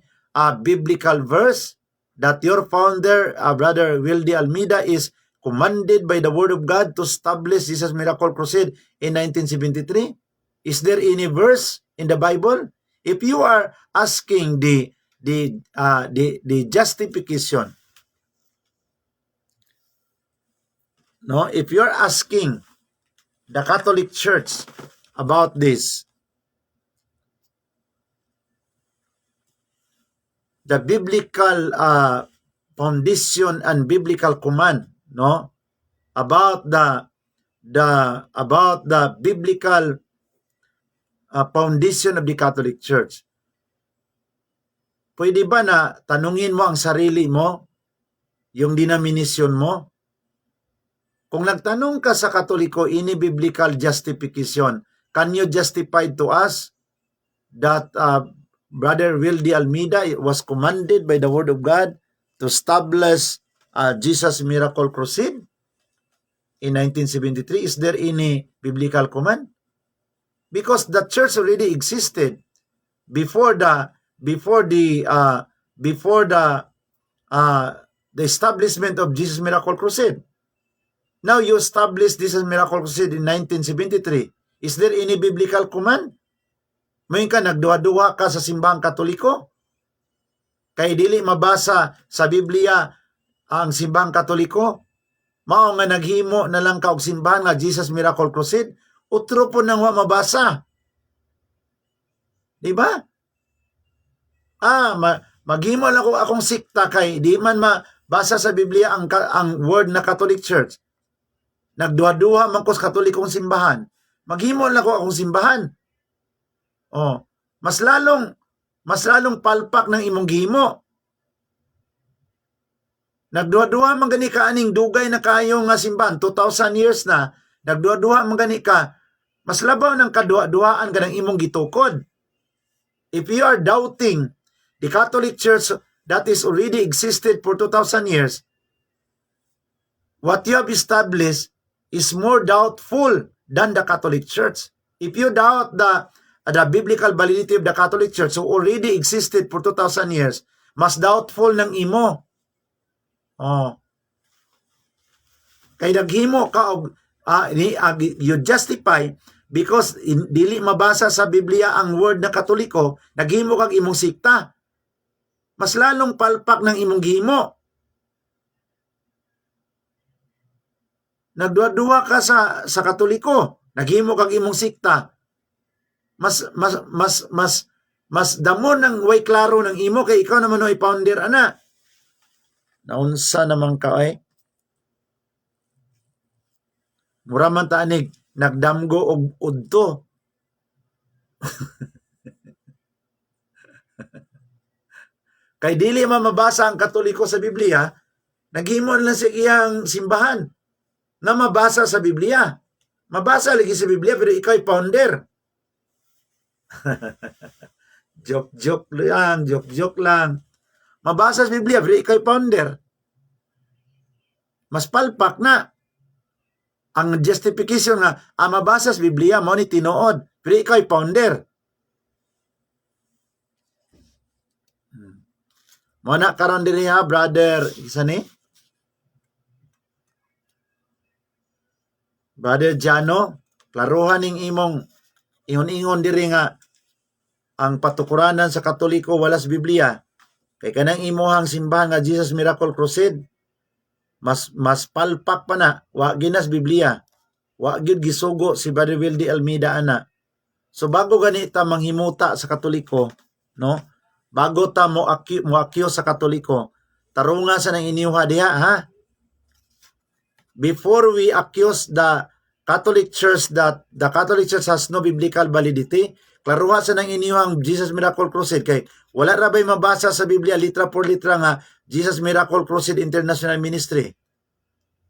biblical verse that your founder, Brother Wildy Almeida, is commanded by the Word of God to establish Jesus Miracle Crusade in 1973? Is there any verse in the Bible? If you are asking the justification, no, if you're asking the Catholic Church about this, the biblical foundation and biblical command, no, about the biblical foundation of the Catholic Church. Pwede ba na tanungin mo ang sarili mo, yung denomination mo? Kung nagtanong ka sa Katoliko, ini biblical justification, can you justify to us that Brother Wildy Almeida was commanded by the Word of God to establish Jesus Miracle Crusade in 1973? Is there any biblical command? Because the church already existed before the establishment of Jesus Miracle Crusade. Now you establish Jesus Miracle Crusade in 1973. Is there any biblical command? May ka nagduwa-duwa ka sa simbahang Katoliko? Kay dili mabasa sa Biblia ang simbahang Katoliko? Mao nga naghimo na lang ka og simbahan nga Jesus Miracle Crusade? Utro po nang wa mabasa. Diba? Maghimo lang ko akong sikta kay di man mabasa sa Biblia ang word na Catholic Church. Nagduha-duha man ko sa Katolikong simbahan. Maghimo lang ko akong simbahan. Mas lalong palpak ng imong gihimo. Nagduha-duha man gani ka aning dugay na kayo nga simbahan, 2,000 years na, nagduha-duha man gani ka, mas labaw ng kaduha-duhaan ka ng imong gitukod. If you are doubting the Catholic Church that is already existed for 2,000 years, what you have established is more doubtful than the Catholic Church. If you doubt the biblical validity of the Catholic Church who already existed for 2,000 years, mas doubtful ng imo. Kay naghimo ka og you justify because dili mabasa sa Biblia ang word na Katoliko, naghimo kag imong sikta. Mas lalong palpak ng imong gihimo. Nagduwa ka sa Katoliko, naghimo kag imong sikta. Mas damo ng way klaro ng imo kay ikaw naman o i-founder ana. Naunsa naman ka ay? Mura man taanig, nagdamgo og udto. Kay dili man mabasa ang Katoliko sa Biblia, naghimo lang sa iyang simbahan na mabasa sa Biblia. Mabasa lagi sa Biblia pero ikaw ay founder. Joke lang. Mabasa sa Biblia pero ikaw ay founder. Mas palpak na. Ang justification nga, mabasa sa Biblia, mo ni tinuod, pero ikaw ay founder. Mo na karon diri ha, brother, isa ni? Brother Jano, klaruhan ning imong ingon diri nga ang patukuranan sa Katoliko wala sa Biblia. Kay kanang imuhang simbahan nga Jesus Miracle Crusade, mas palpak pa na, wa ginas Biblia. Wa gyud gisugo si Brother Wildy Almeida ana. So bago ganita manghimuta sa Katoliko, no? Bago ta mo akyo sa Katoliko, tarunga sa nang iniuha diha ha. Before we accuse the Catholic Church that the Catholic Church has no biblical validity, klaruha sa nang iniuhang Jesus Miracle Crusade kay wala ra bay mabasa sa Biblia litra por litra nga Jesus Miracle Crusade International Ministry.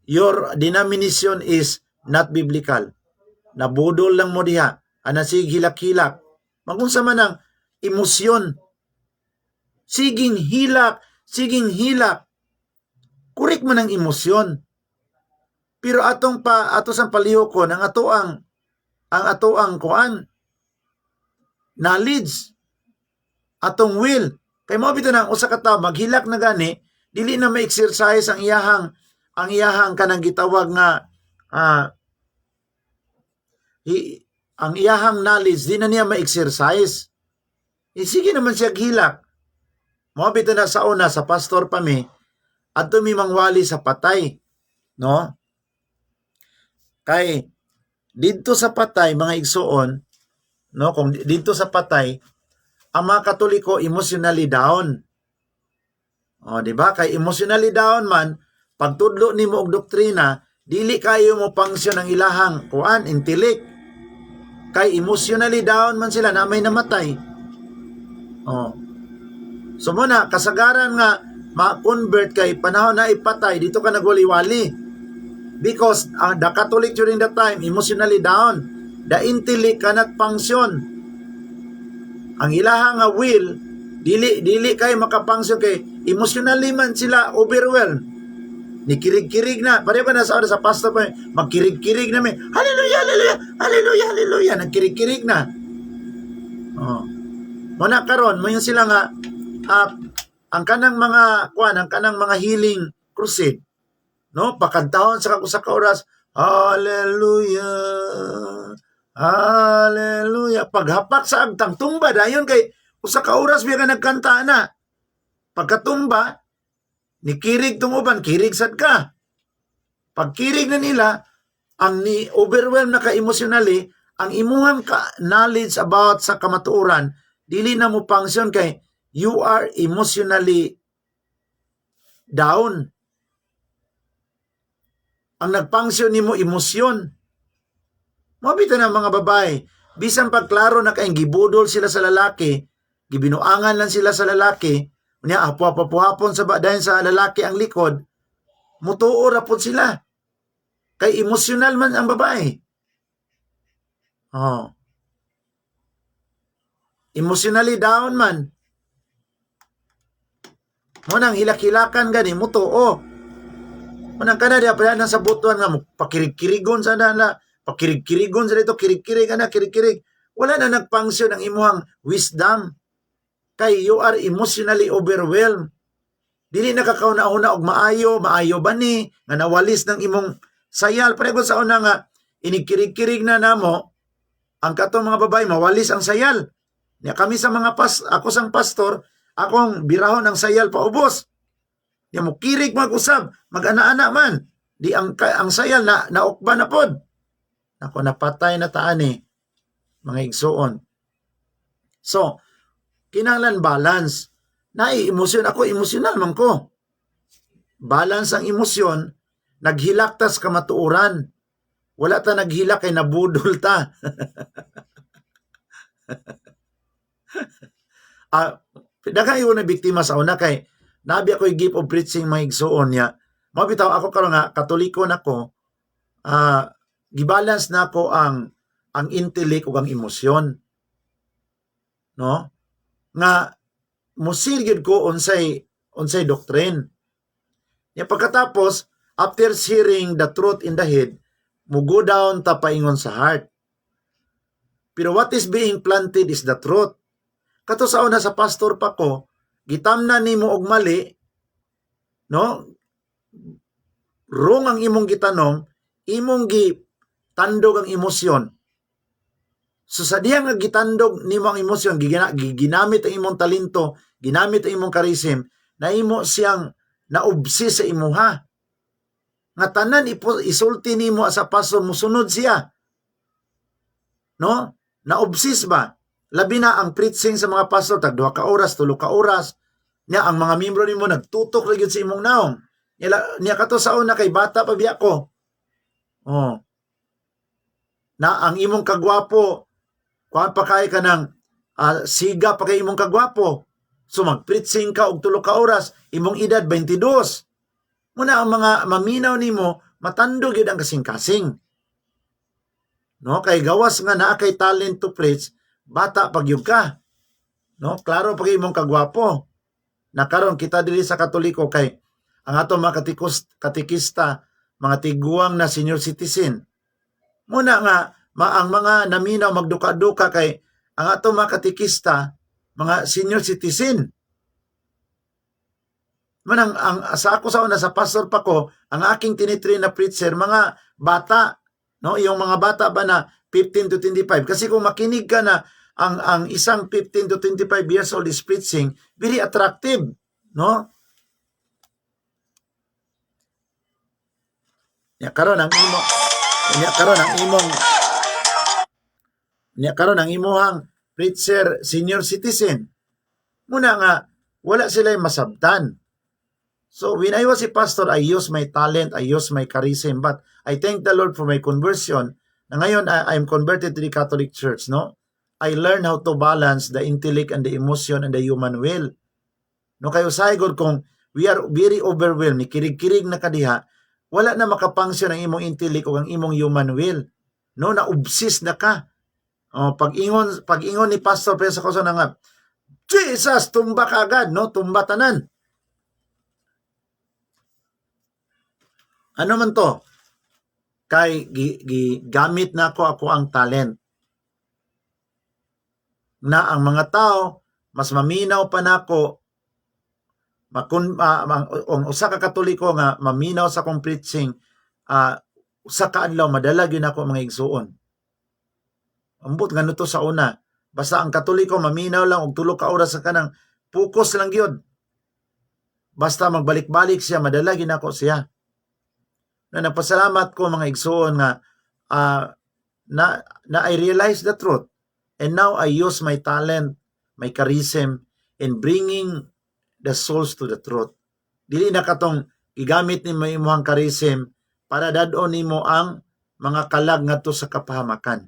Your denomination is not biblical. Nabudol lang mo diha. Anasig hilak-hilak. Magunsa man ang emosyon. Siging hilak. Kurik mo ng emosyon. Pero ato sang palihokon ang atoang kuan knowledge atong will. Kay mao bitaw nang usa ka tawo maghilak na gani, dili na ma-exercise ang iyahang kanang gitawag nga ang iyahang knowledge, di na niya ma-exercise. Sige naman siya hilak. Mao bitaw na sa una sa pastor pa mi adto mi mangwali sa patay, no? Kay didto sa patay mga igsoon, no, kung didto sa patay ang mga Katoliko emotionally down. Di ba? Kay emotionally down man, pagtudlo nimo og doktrina, dili kayo mo pangsyon ang ilahang kuan intellect. Kay emotionally down man sila na may namatay. So muna kasagaran nga ma-convert kay panahon na ipatay, dito ka nagwali-wali. Because the Catholic during that time emotionally down, the intellect cannot function. Ang ilahang nga will dili kay makapangsyon kay emotionally man sila overwhelmed. Nikirig-kirig na. Pare ba nasa sa pastor pa, magkirig-kirig na may, hallelujah, hallelujah, hallelujah, hallelujah. Nagkirig-kirig na. Muna karon mo yung sila nga, ang kanang mga healing crusade, no? Pakantahon sa oras, hallelujah, hallelujah. Paghapak sa agtang, tumba dayon kay usa ka oras biya ka nagkanta na. Pagkatumba, nikirig tumuban, kirig sad ka. Pagkirig na nila, ang ni overwhelmed na ka emotionally, ang imuhang knowledge about sa kamatuoran, dili na mo function kay you are emotionally down. Ang nagfunction nimo emosyon. Mabita na mga babae, bisan pagklaro na kayong gibudol sila sa lalaki, gibinuangan lang sila sa lalaki, Unya apo-apo-hapon sa dayon sa lalaki ang likod, mutuo ra pud sila. Kay emosyonal man ang babae. Oh. Emotionally down man. Munang hilak-hilakan gani mutuo. Munang kana dia pa sa butuan nga pakirig-kirigon sa na, pakirig-kirigon sa dito, kirig-kirig ana, kirig-kirig. Wala na nagpangsyon ang imuhang wisdom. Kay you are emotionally overwhelmed. Dili nakakauna-una og maayo ba ni nga nawalis ng imong sayal. Pareho sa una nga inikirig-kirig na namo ang katong mga babae mawalis ang sayal. Nya kami sa mga ako sang pastor, akong birahon ang sayal paubos. Nya mo kirig mag-usab, mag-ana-ana man. Di ang sayal na naukba na pod. Ako napatay na taani mga igsuon. So, kinahanglan balance. Emosyon ako, emosyonal man ko. Balance ang emosyon, naghilaktas kamatuuran. Wala ta naghilak kay nabudol ta. Daghang yung na biktima sa una kay nabi ako gift of preaching mga igsuon niya. Mabitaw ako karon nga Katoliko nako, gibalance na ko ang intellect ug ang emosyon. No? Nga musigid ko unsay doctrine. Ya pagkatapos after hearing the truth in the head, mo go down ta paingon sa heart. Pero what is being planted is the truth. Kato sa una sa pastor pa ko, gitamna nimo og mali, no? Wrong ang imong gitanong, imong gitandog ang emosyon. So sa diha nga gitandog nimo ang emosyon, ginamit ang imong talento, ginamit ang imong charism, na imo siyang naubsi sa imuha. Nga tanan isulti nimo sa pastor, musunod siya. No? Naobsis ba? Labi na ang preaching sa mga pastor, tag 2 ka oras, 3 ka oras. Niya, ang mga membro nimo nagtutok ra gyud sa imong naong. Niya kato sa una kay bata pa biya ko. Oh. Na ang imong kagwapo, kuan pa kay ka ng siga pa kay imong kagwapo. So mag-preaching ka og 3 ka oras, imong edad 22. Muna ang mga maminaw nimo, matando gyud ang kasing-kasing. No, kay gawas nga naa kay talent to preach, bata pagyud ka. No, klaro pag imong kagwapo. Nakaron kita diri sa Katoliko kay ang ato mga katikista, mga tiguang na senior citizen. Muna nga ang mga naminaw magduka-duka kay ang ato mga katikista, mga senior citizen. Manang sa ako sa una sa pastor pa ko, ang aking tinitrain na preacher mga bata. No, yung mga bata ba na 15 to 25, kasi kung makinig ka na ang isang 15 to 25 years old is preaching, very attractive, no? Karon ang imuhang preacher senior citizen. Muna nga wala sila masabtan. So when I was a pastor, I used my talent, I used my charism, but I thank the Lord for my conversion. Na ngayon, I'm converted to the Catholic Church, no? I learned how to balance the intellect and the emotion and the human will. No, kayo saygod kung we are very overwhelmed, kirig-kirig na kadiha, wala na makapangsyon ang imong intellect o ang imong human will. No, na-obsess na ka. Pag-ingon ni Pastor Pedro sa kuso na nga, Jesus, tumba ka agad, no? Tumba tanan. Ano man to? Kay gamit na ako ang talent. Na ang mga tao, mas maminaw pa nako, ang usa ka Katoliko nga maminaw sa kong preaching, usa ka adlaw madala gyud nako mga igsuon. Ambot nga to sa una. Basta ang Katoliko maminaw lang og 3 ka oras sa kanang focus lang gyud. Basta magbalik-balik siya, madala gyud nako siya. Na nagpasalamat ko mga igsuon nga na I realize the truth, and now I use my talent, my charism in bringing the souls to the truth. Dili na katong igamit ni imong charism para dadon nimo ang mga kalag ngadto sa kapahamakan.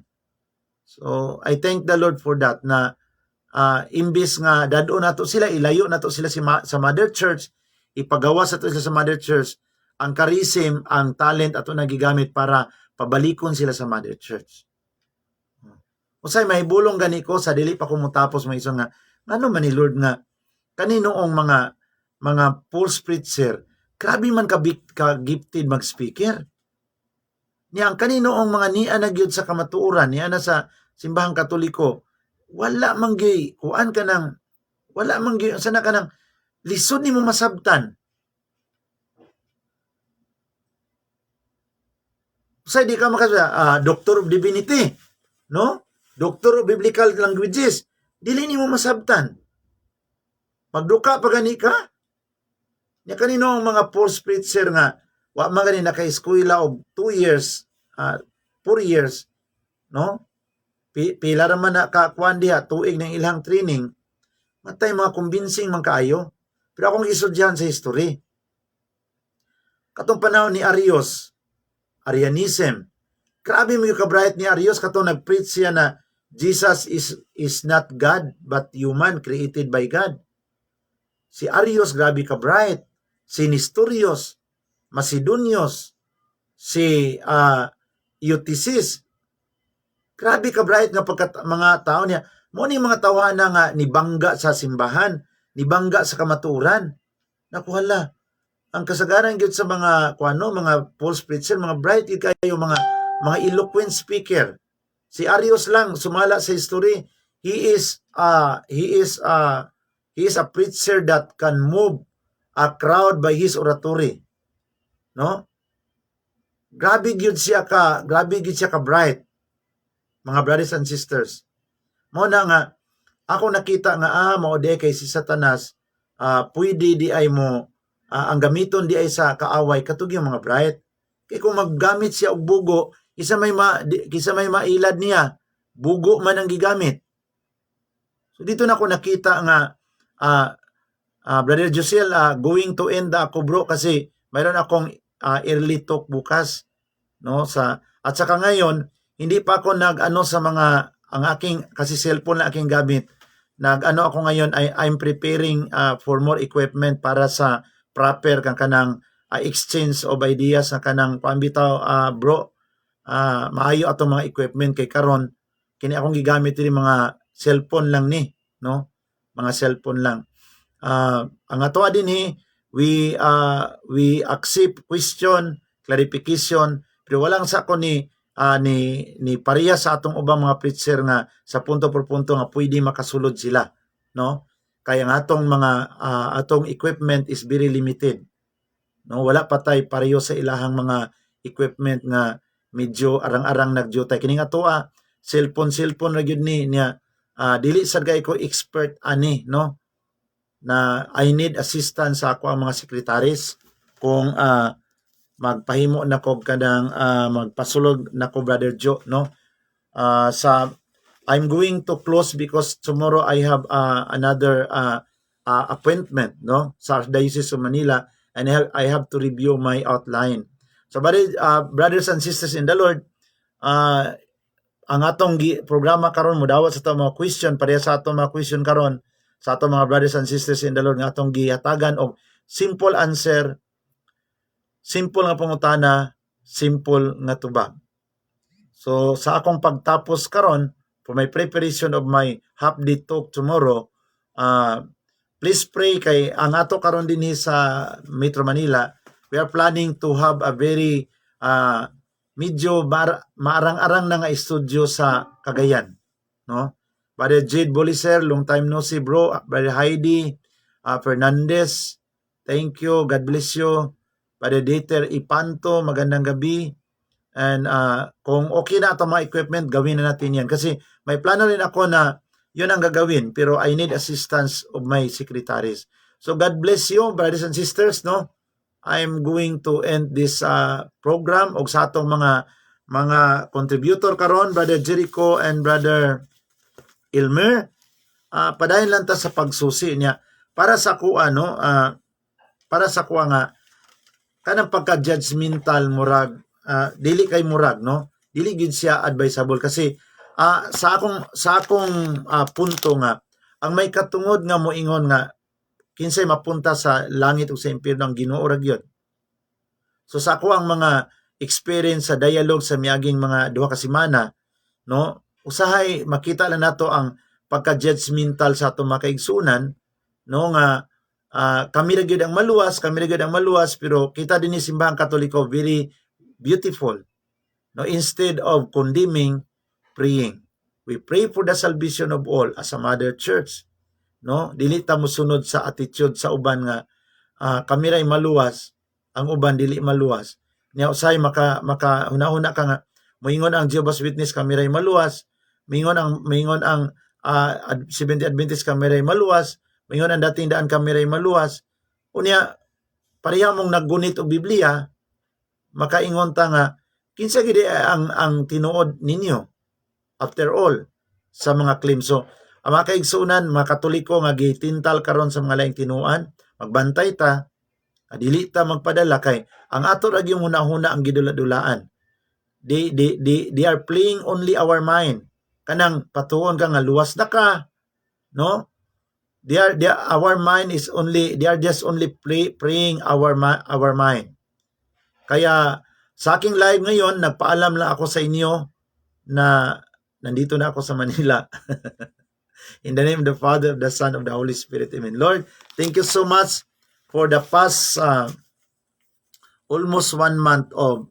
So I thank the Lord for that, na imbis nga dadon nato sila, ilayo nato sila sa mother church, ipagawas nato sila sa mother church, ang charism, ang talent ato nagigamit para pabalikon sila sa mother church. Usay mahibulong gani ko sa dili pa ko motapos mo iso nga ngano man ni Lord nga kaninoong mga false preacher grabe man ka gifted mag-speaker. Niya ang kaninoong mga niya na gyud sa kamatuoran, niya na sa simbahang Katoliko, wala man gyud kuan ka nang wala man gyud sana ka nang lisod nimo masabtan. Usay di ka Doctor of Divinity, no? Doctor of Biblical Languages, dili nimo masabtan. Pagduka pa gani ka, nya kanino ang mga false preacher nga wa man gani naka-eskwela og 2 years, 4 years, no? Pila ra man na kakuan diha tuig ng ilang training, matay mga convincing man kaayo. Pero akong isudyan sa history. Katong panahon ni Arianism, grabe mo yung ka-bright ni Arius, katong nag-preach siya na Jesus is not God, but human, created by God. Si Arius, grabe ka-bright. Si Nestorius, Macedonius, si Eutyches, grabe ka-bright nga mga tao niya. Mo ni mga tawanan nga nibangga sa simbahan, nibangga sa kamaturan. Nakuhala. Ang kasagaran gyud sa mga mga false preacher, mga bright kayo, mga eloquent speaker. Si Arius lang sumala sa history. He is a preacher that can move a crowd by his oratory. No? Grabe gyud siya ka bright. Mga brothers and sisters. Mo na nga ako nakita nga mao di kay si Satanas pwede di ay mo ang gamiton di ay sa kaaway katug yung mga bright. Kay kung maggamit siya og bugo, kisa may mailad niya, bugo man ang gigamit. So dito na ako nakita nga Brother Josiel, going to end ako bro kasi mayroon akong early talk bukas, no, at saka ngayon hindi pa ako sa mga ang aking kasi cellphone na aking gamit. Ako ngayon I'm preparing for more equipment para sa proper kanang exchange of ideas na kanang pambitaw bro. Maayo ato mga equipment kay karon kini akong gigamit diri mga cellphone lang ni, no? Mga cellphone lang. Ang ato din we accept question, clarification, pero walang sa ko ni pareha sa atong ubang mga preacher nga sa punto por punto nga pwede makasulod sila, no? Kaya nga atong equipment is very limited. No, wala patay pareho sa ilahang mga equipment nga medyo arang-arang nagjutay. Kini nga tuwa cellphone ra gyud niya. Dili sad kay ko expert ani, no? Na I need assistance sa ako ang mga sekretaris kung magpahimo na ko kanang magpasulog na ko Brother Joe, no? I'm going to close because tomorrow I have another appointment, no, sa Diocese of Manila, and I have to review my outline. So brothers and sisters in the Lord, ang atong programa karon modawat sa atong mga question, pareha sa atong mga question karon sa atong mga brothers and sisters in the Lord nga atong gihatagan og simple answer, simple nga pangutana, simple nga tubag. So sa akong pagtapos karon for my preparation of my half-day talk tomorrow, please pray kay ang ato karon dinhi sa Metro Manila, we are planning to have a very medyo maarang-arang na nga studio sa Cagayan, no? Brother Jade Boliser, long time no see bro. Brother Heidi Fernandez, thank you, God bless you. Brother Dieter Ipanto, magandang gabi. And kung okay na ito mga equipment, gawin na natin yan. Kasi may plano rin ako na yun ang gagawin, pero I need assistance of my secretaries. So God bless you, brothers and sisters, no? I'm going to end this program og sa atong mga contributor karon, Brother Jericho and Brother Ilmer. Padayon lang ta sa pagsusi niya para sa kuha, no? Para sa kuha nga kanang pagka-judgmental murag dili kay murag, no? Dili gid siya advisable kasi sa akong punto nga Ang may katungod nga moingon nga kinsay mapunta sa langit ug sa impyerno ang Ginoo ra gyud. So sa ako ang mga experience sa dialogue sa miaging mga duha ka semana, no, usahay makita lang nato ang pagka-judgmental sa ato mga kaigsunan, no, nga kami ra gyud ang maluwas, pero kita dinhi simbahang Katoliko very beautiful, no, instead of condemning, praying. We pray for the salvation of all as a mother church, no, dili ta mosunod sa attitude sa uban nga kami ray maluwas, ang uban dili maluwas. Nya usay maka hunahuna ka nga moingon ang Jehovah's Witness kami ray maluwas, moingon ang Seventh-day Adventist kami ray maluwas, moingon ang dating daan kami ray maluwas. Unya pareha mong naggunit og Biblia, makaingon ta nga kinsa gid ang tinuod ninyo after all sa mga claims. So ang mga kaigsunan, mga Katoliko nga gitintal karon sa mga laing tinuan, magbantay ta, dili ta magpadala kay ang ato ra gyung hunahuna ang gidula-dulaan. They are playing only our mind. Kanang patuon ka nga luwas na ka, no? Our mind is only, they are just only praying our mind. Kaya sa aking live ngayon, nagpaalam lang ako sa inyo na nandito na ako sa Manila. In the name of the Father, of the Son, of the Holy Spirit. Amen. Lord, thank you so much for the past almost 1 month of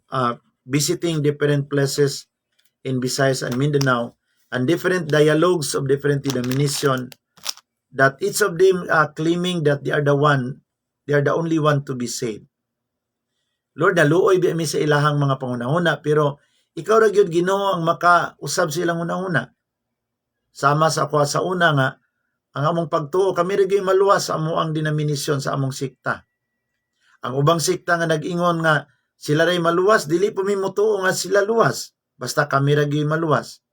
visiting different places in Visayas and Mindanao and different dialogues of different denominations that each of them claiming that they are the only one to be saved. Lord, naluoy mi sa ilahang mga pangunahuna, pero ikaw ra gyud Ginoo ang makausab sa ilang hunahuna. Sama sa ako sa una nga ang among pagtuo kami ra gyud maluwas sa amoang denominasyon sa among sikta. Ang ubang sikta nga nag-ingon nga sila ray maluwas, dili po mi motuo nga sila luwas, basta kami ra gyud maluwas.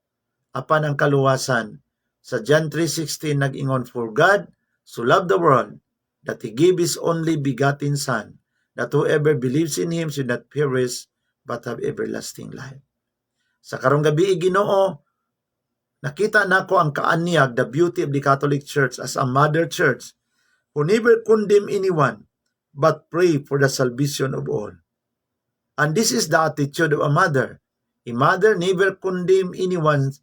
Apan ang kaluwasan sa John 3:16 nag-ingon, for God so loved the world that He gave His only begotten Son, that whoever believes in Him should not perish but have everlasting life. Sa karong gabi, Ginoo, nakita nako ang kaanyag, the beauty of the Catholic Church as a mother church who never condemn anyone but pray for the salvation of all. And this is the attitude of a mother. A mother never condemn anyone,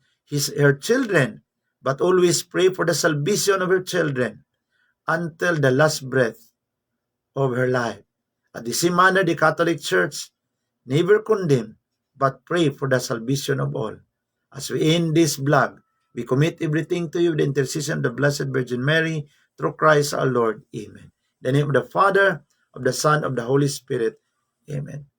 her children, but always pray for the salvation of her children until the last breath of her life. At the same manner, the Catholic Church never condemn, but pray for the salvation of all. As we end this vlog, we commit everything to you, the intercession of the Blessed Virgin Mary, through Christ our Lord. Amen. In the name of the Father, of the Son, of the Holy Spirit. Amen.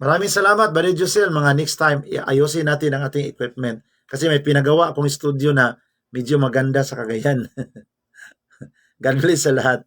Maraming salamat, Brother Josel. Mga next time, ayusin natin ang ating equipment. Kasi may pinagawa akong studio na medyo maganda sa Cagayan. God bless sa lahat.